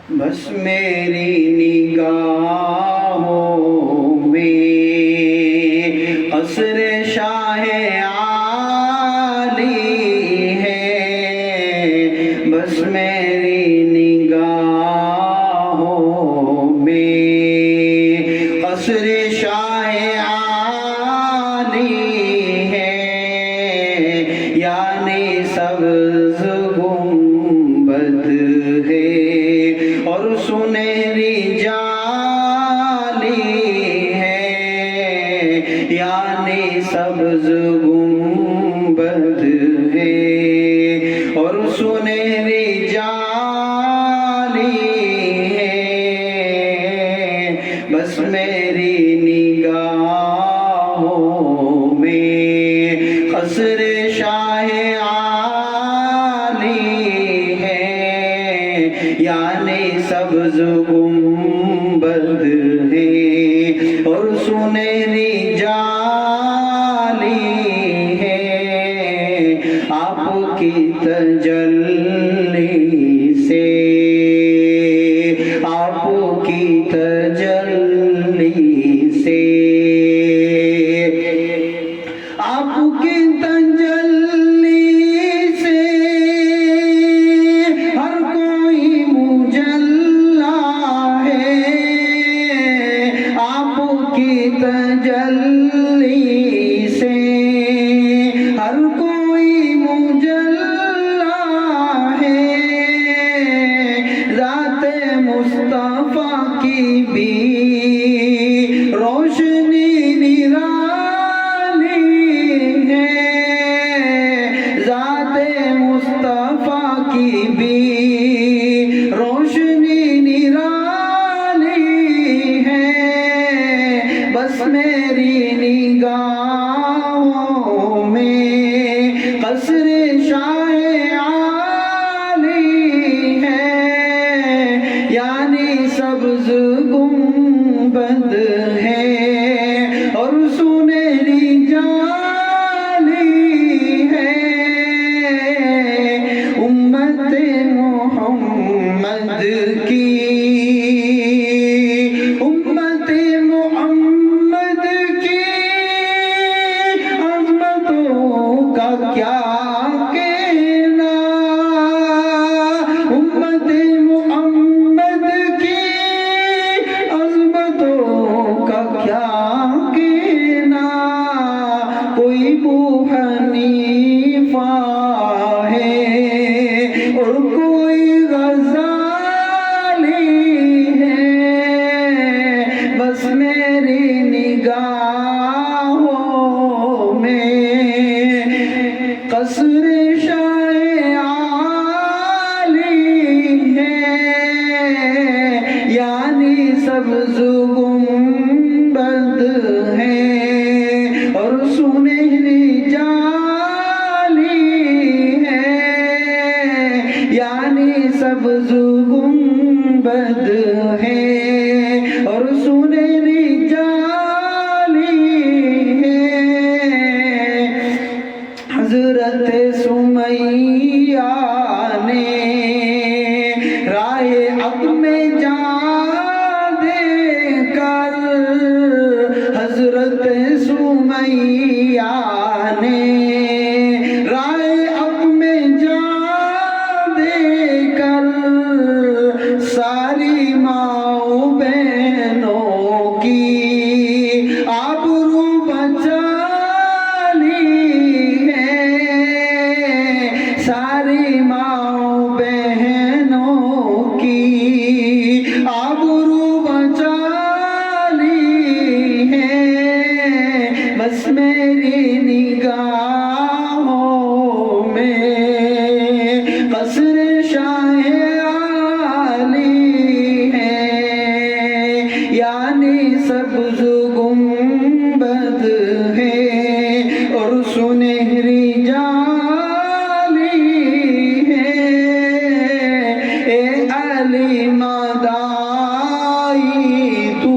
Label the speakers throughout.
Speaker 1: بس میری نگاہوں میں قصر شاہ عالی ہے، بس میری نگاہوں میں قصر شاہ عالی ہے، یعنی سبز گنبد ہے اور سنہری جالی ہے، یعنی سبز گنبد ہے اور سنہری جالی ہے، بس میری نگاہوں میں قصر شاہ عالی ہے، یعنی سبز گنبد ہے اور سنہری جالی ہے، آپ کی تجلی سے، آپ کی تجلی سے، آپ کی تجلی سے ہر کوئی مجلا ہے، آپ کی تجلی سے ہر کوئی مجلا ہے، ذات مصطفیٰ کی بھی روشنی نرالی ہے، ذات مصطفیٰ کی بھی روشنی نرالی ہے، بس میری نگاہوں میں قصر شاہ عالی ہے، یعنی سبز گنبد ہے اور سنہری جالی ہے، امت محمد کی، امت محمد کی عظمتوں کا کیا کہنا، امت محمد کی عظمتوں کا کیا کہنا، کوئی ابو حنیفہ ہے اور کوئی غزالی ہے، بس میری نگاہوں میں قصر شاہ عالی ہے، یعنی سبز گنبد ہے اور سنہری جالی ہے، یعنی سبز گنبد ہے اور سنہری جالی ہے، حضرت سمیہ نے رائے حق میں جان دے کر، حضرت سمیہ نے رائے حق میں جان دے کر، ساری ماؤں بہنوں کی آبرو بچا لی ہے، ساری ماؤں بہنوں کی آبرو بچا لی ہے، بس میری نگاہوں میں قصر شاہ عالی ہے، یعنی سبز گنبد ہے اور سنہری جالی ہے، اے علی مدائی تو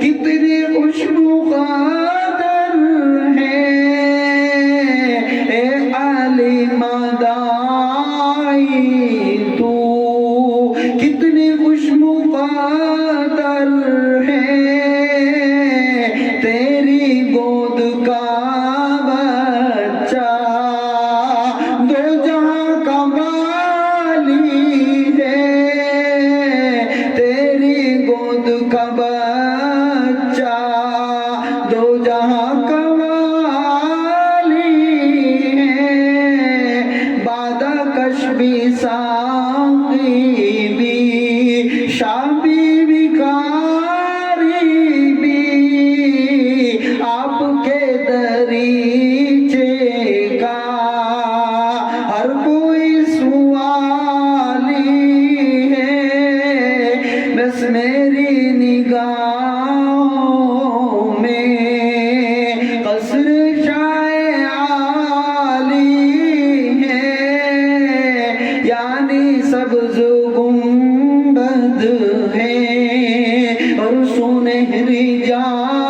Speaker 1: کتنی خوشبو قادر ہے، اے علی مدائی تو بھی شابی بکاری بھی آپ کے دریچے کا ہر کوئی سوالی ہے بس میری نگاہوں میں قصر شاہ عالی ہے یعنی سبز گنبد ہے اور سنہری جان